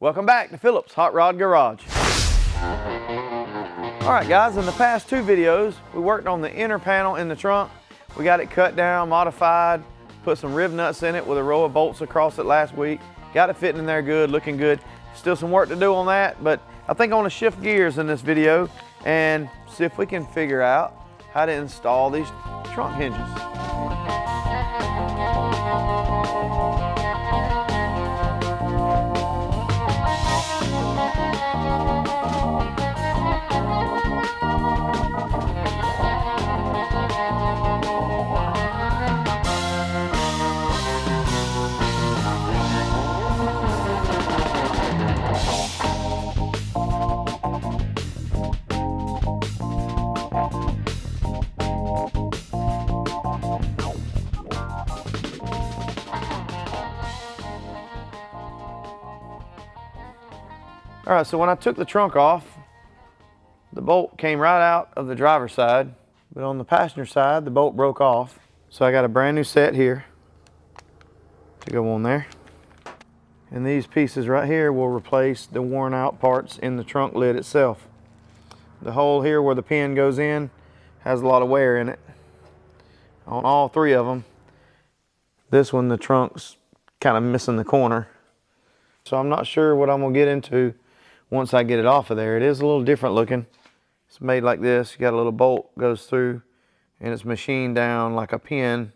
Welcome back to Phillips Hot Rod Garage. All right guys, in the past two videos, we worked on the inner panel in the trunk. We got it cut down, modified, put some rib nuts in it with a row of bolts across it last week. Got it fitting in there good, looking good. Still some work to do on that, but I think I want to shift gears in this video and see if we can figure out how to install these trunk hinges. All right, so when I took the trunk off, the bolt came right out of the driver's side, but on the passenger side, the bolt broke off. So I got a brand new set here to go on there. And these pieces right here will replace the worn out parts in the trunk lid itself. The hole here where the pin goes in has a lot of wear in it. On all three of them. This one, the trunk's kind of missing the corner. So I'm not sure what I'm gonna get into once I get it off of there. It is a little different looking. It's made like this. You got a little bolt goes through and it's machined down like a pin,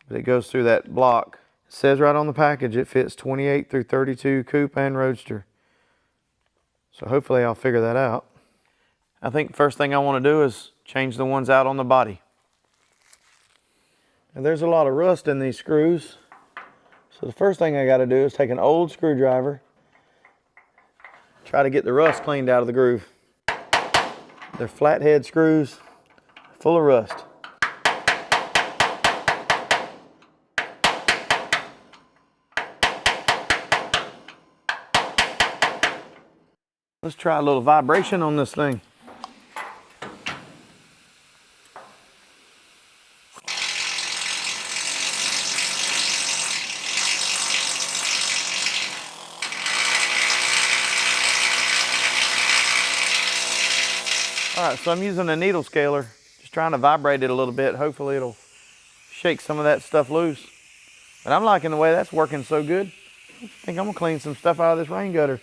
but it goes through that block. It says right on the package it fits 28 through 32 coupe and roadster. So hopefully I'll figure that out. I think the first thing I want to do is change the ones out on the body. And there's a lot of rust in these screws. So the first thing I got to do is take an old screwdriver, try to get the rust cleaned out of the groove. They're flathead screws, full of rust. Let's try a little vibration on this thing. All right, so I'm using a needle scaler, just trying to vibrate it a little bit. Hopefully it'll shake some of that stuff loose. But I'm liking the way that's working so good. I think I'm gonna clean some stuff out of this rain gutter.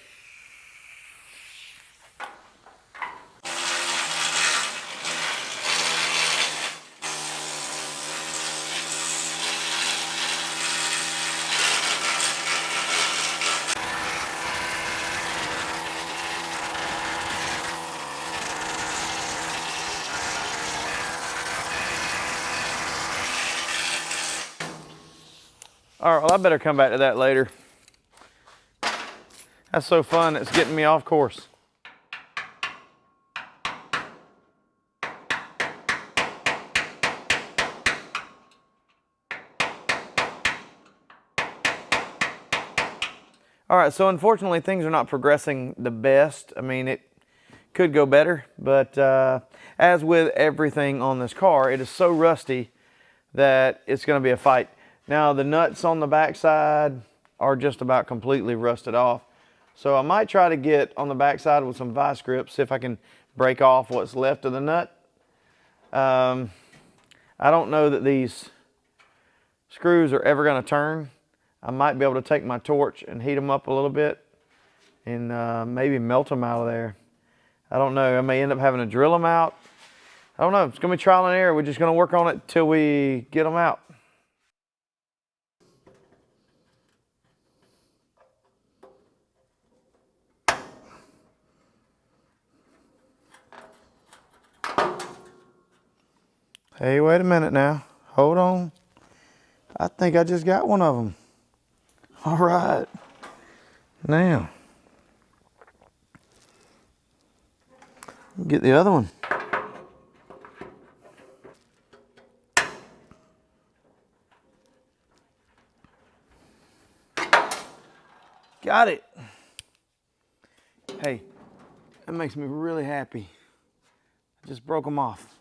All right, well, I better come back to that later. That's so fun, it's getting me off course. All right, so unfortunately things are not progressing the best. I mean, it could go better, but as with everything on this car, it is so rusty that it's gonna be a fight. Now the nuts on the backside are just about completely rusted off. So I might try to get on the backside with some vice grips, see if I can break off what's left of the nut. I don't know that these screws are ever gonna turn. I might be able to take my torch and heat them up a little bit and maybe melt them out of there. I don't know, I may end up having to drill them out. I don't know, it's gonna be trial and error. We're just gonna work on it till we get them out. Hey, wait a minute now. Hold on. I think I just got one of them. All right. Now, get the other one. Got it. Hey, that makes me really happy. I just broke them off.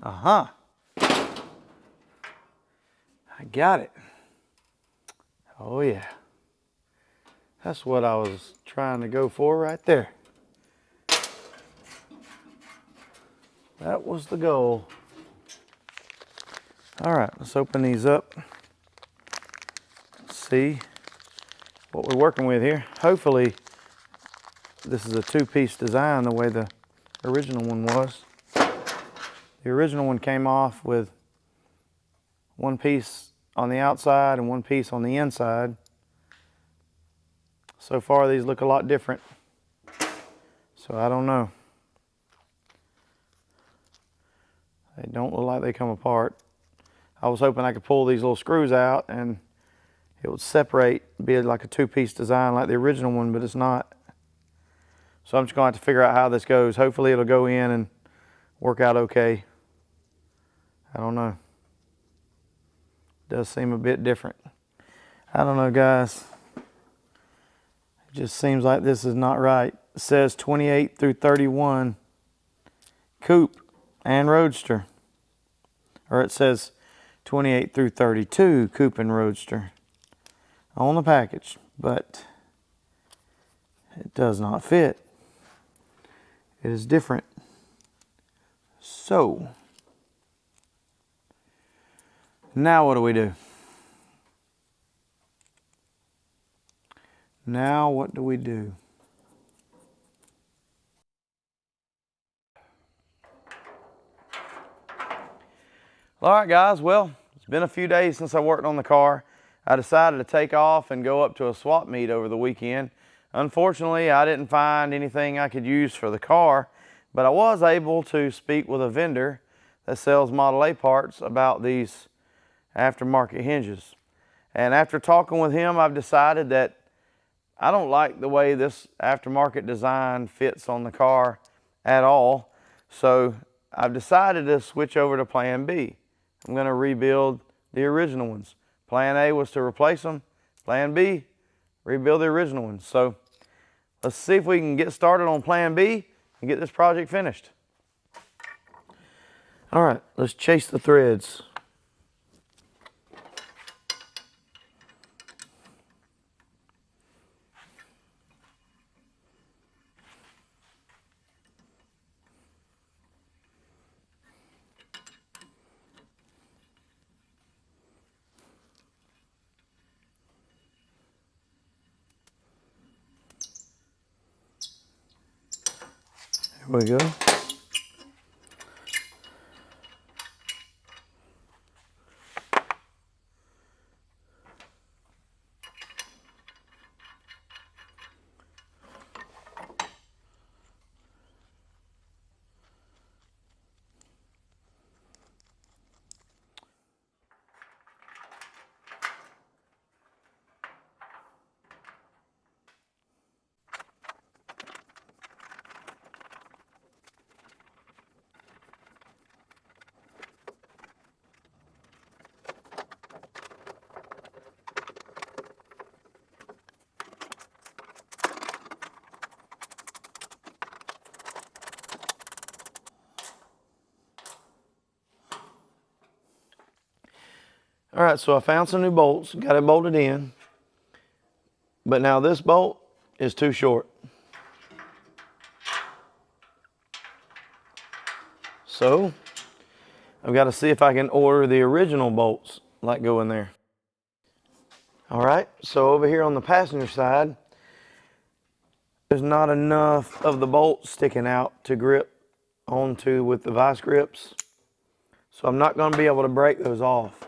Uh-huh. I got it. Oh yeah. That's what I was trying to go for right there. That was the goal. All right, let's open these up. See what we're working with here. Hopefully this is a two-piece design the way the original one was. The original one came off with one piece on the outside and one piece on the inside. So far these look a lot different. So I don't know. They don't look like they come apart. I was hoping I could pull these little screws out and it would separate, be like a two-piece design like the original one, but it's not. So I'm just going to have to figure out how this goes. Hopefully it'll go in and work out okay. I don't know. It does seem a bit different. I don't know, guys. It just seems like this is not right. It says 28 through 31 coupe and roadster. Or it says 28 through 32 coupe and roadster on the package, but it does not fit. It is different. So now what do we do? Now what do we do? All right, guys, well, it's been a few days since I worked on the car. I decided to take off and go up to a swap meet over the weekend. Unfortunately, I didn't find anything I could use for the car, but I was able to speak with a vendor that sells Model A parts about these aftermarket hinges. And after talking with him, I've decided that I don't like the way this aftermarket design fits on the car at all. So I've decided to switch over to Plan B. I'm going to rebuild the original ones. Plan A was to replace them. Plan B, rebuild the original ones. So let's see if we can get started on Plan B and get this project finished. All right, let's chase the threads. Here we go. All right, so I found some new bolts, got it bolted in, but now this bolt is too short. So I've got to see if I can order the original bolts like go in there. All right, so over here on the passenger side, there's not enough of the bolts sticking out to grip onto with the vice grips. So I'm not going to be able to break those off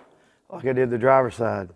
like I did the driver's side.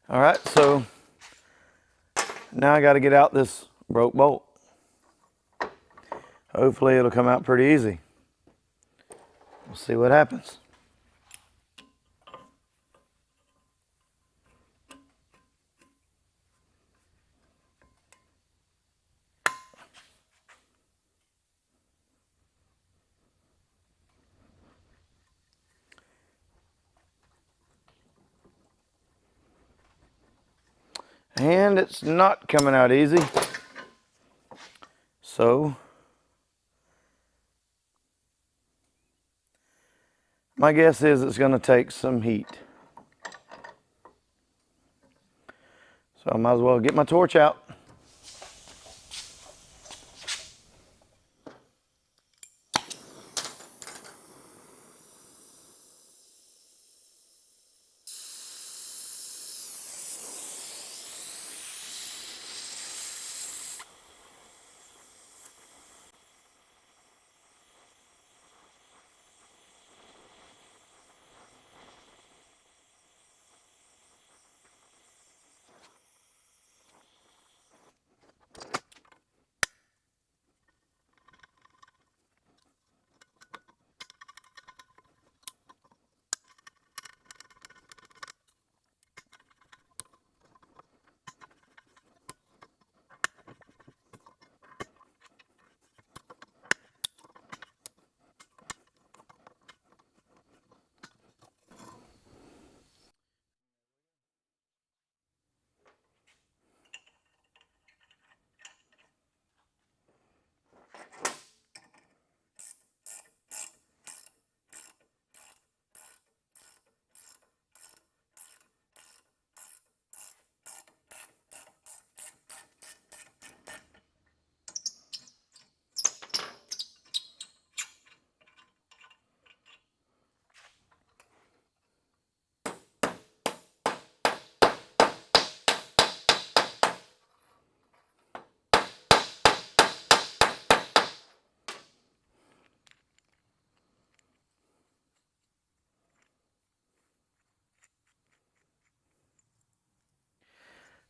All right, so now I got to get out this broke bolt. Hopefully it'll come out pretty easy. We'll see what happens. And it's not coming out easy. So my guess is it's going to take some heat. So I might as well get my torch out.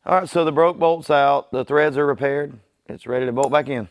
All right, so the broke bolt's out, the threads are repaired. It's ready to bolt back in.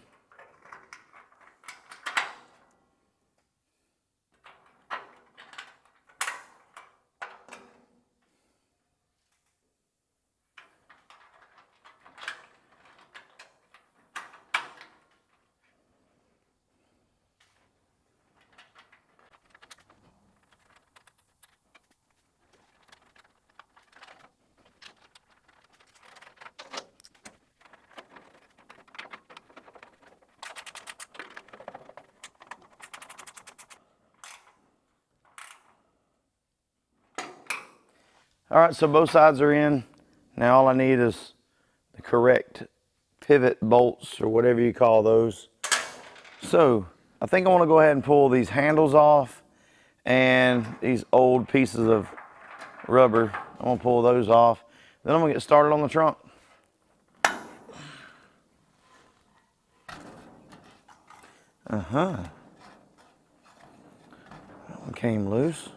All right, so both sides are in. Now all I need is the correct pivot bolts or whatever you call those. So I think I want to go ahead and pull these handles off and these old pieces of rubber. I'm gonna pull those off. Then I'm gonna get started on the trunk. That one came loose.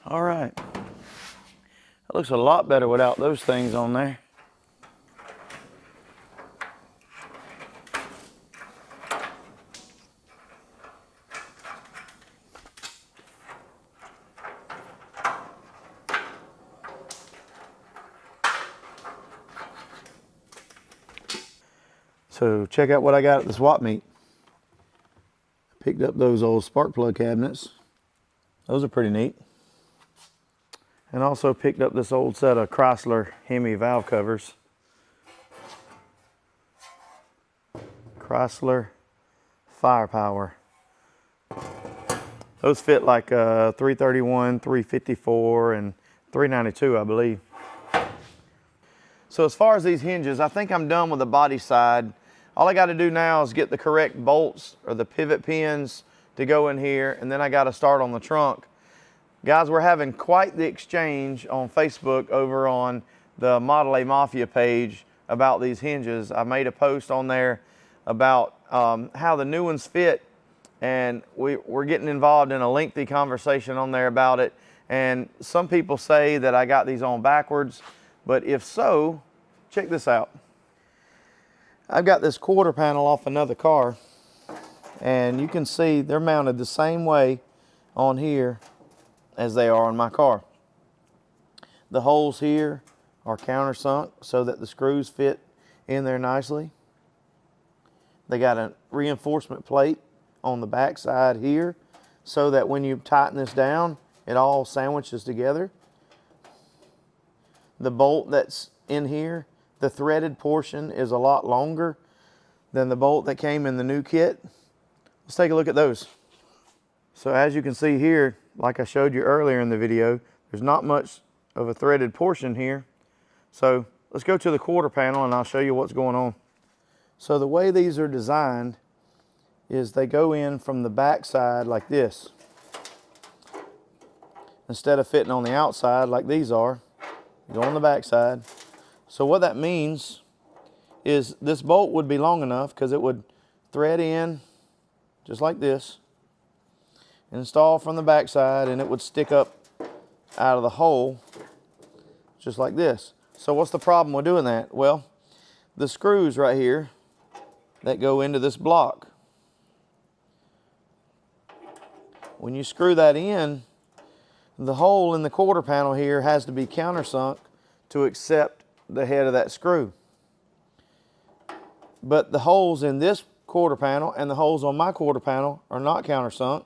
All right. That looks a lot better without those things on there. So check out what I got at the swap meet. Picked up those old spark plug cabinets. Those are pretty neat. And also picked up this old set of Chrysler HEMI valve covers. Chrysler Firepower. Those fit like 331, 354, and 392, I believe. So as far as these hinges, I think I'm done with the body side. All I got to do now is get the correct bolts or the pivot pins to go in here, and then I got to start on the trunk. Guys, we're having quite the exchange on Facebook over on the Model A Mafia page about these hinges. I made a post on there about how the new ones fit, and we're getting involved in a lengthy conversation on there about it. And some people say that I got these on backwards, but if so, check this out. I've got this quarter panel off another car, and you can see they're mounted the same way on here as they are on my car. The holes here are countersunk so that the screws fit in there nicely. They got a reinforcement plate on the back side here so that when you tighten this down, it all sandwiches together. The bolt that's in here, the threaded portion is a lot longer than the bolt that came in the new kit. Let's take a look at those. So as you can see here, like I showed you earlier in the video, there's not much of a threaded portion here. So let's go to the quarter panel and I'll show you what's going on. So the way these are designed is they go in from the back side like this. Instead of fitting on the outside like these are, go on the back side. So what that means is this bolt would be long enough because it would thread in just like this, install from the back side, and it would stick up out of the hole just like this. So what's the problem with doing that? Well, the screws right here that go into this block, when you screw that in, the hole in the quarter panel here has to be countersunk to accept the head of that screw. But the holes in this quarter panel and the holes on my quarter panel are not countersunk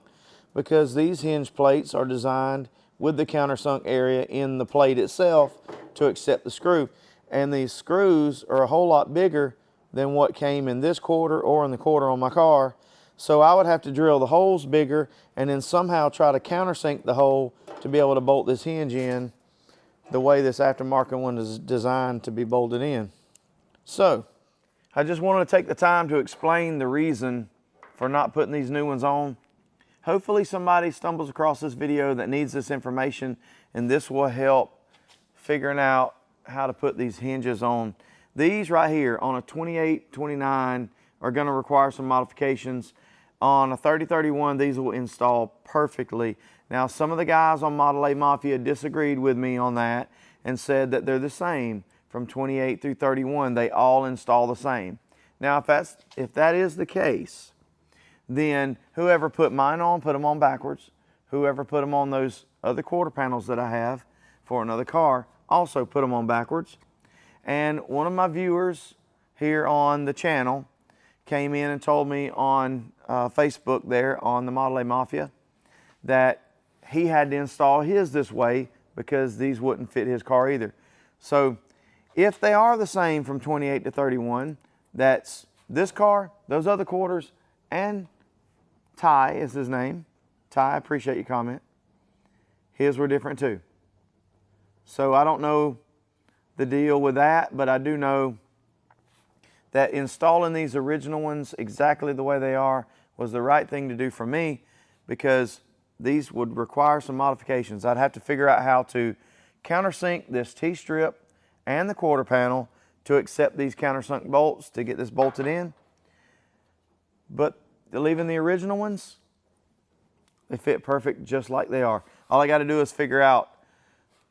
because these hinge plates are designed with the countersunk area in the plate itself to accept the screw. And these screws are a whole lot bigger than what came in this quarter or in the quarter on my car. So I would have to drill the holes bigger and then somehow try to countersink the hole to be able to bolt this hinge in the way this aftermarket one is designed to be bolted in. So I just wanted to take the time to explain the reason for not putting these new ones on. Hopefully somebody stumbles across this video that needs this information, and this will help figuring out how to put these hinges on. These right here on a 28, 29 are going to require some modifications. On a 3031, these will install perfectly. Now, some of the guys on Model A Mafia disagreed with me on that and said that they're the same from 28 through 31. They all install the same. Now, if that is the case, then whoever put mine on, put them on backwards. Whoever put them on those other quarter panels that I have for another car, also put them on backwards. And one of my viewers here on the channel came in and told me on Facebook there on the Model A Mafia that he had to install his this way because these wouldn't fit his car either. So if they are the same from 28 to 31, that's this car, those other quarters, and Ty is his name. Ty, I appreciate your comment. His were different too. So I don't know the deal with that, but I do know that installing these original ones exactly the way they are was the right thing to do for me because these would require some modifications. I'd have to figure out how to countersink this T-strip and the quarter panel to accept these countersunk bolts to get this bolted in. But leaving the original ones, they fit perfect just like they are. All I got to do is figure out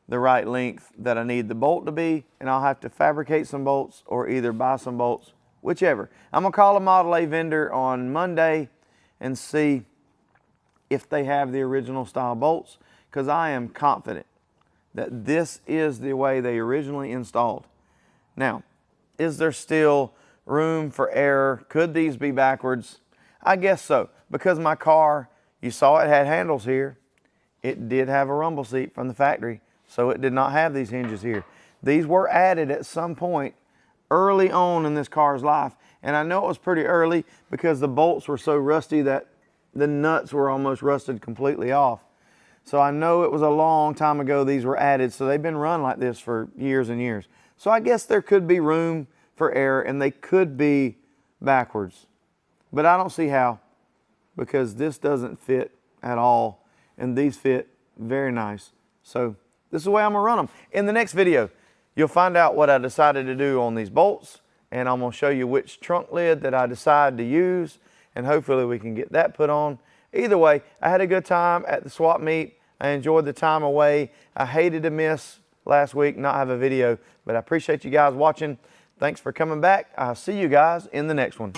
the right length that I need the bolt to be, and I'll have to fabricate some bolts or either buy some bolts, whichever. I'm gonna call a Model A vendor on Monday and see if they have the original style bolts, because I am confident that this is the way they originally installed. Now, is there still room for error? Could these be backwards? I guess so, because my car, you saw it had handles here. It did have a rumble seat from the factory, so it did not have these hinges here. These were added at some point early on in this car's life, and I know it was pretty early because the bolts were so rusty that the nuts were almost rusted completely off. So I know it was a long time ago these were added, so they've been run like this for years and years. So I guess there could be room for error, and they could be backwards. But I don't see how, because this doesn't fit at all, and these fit very nice. So this is the way I'm gonna run them. In the next video, you'll find out what I decided to do on these bolts, and I'm gonna show you which trunk lid that I decided to use, and hopefully we can get that put on. Either way, I had a good time at the swap meet. I enjoyed the time away. I hated to miss last week, not have a video, but I appreciate you guys watching. Thanks for coming back. I'll see you guys in the next one.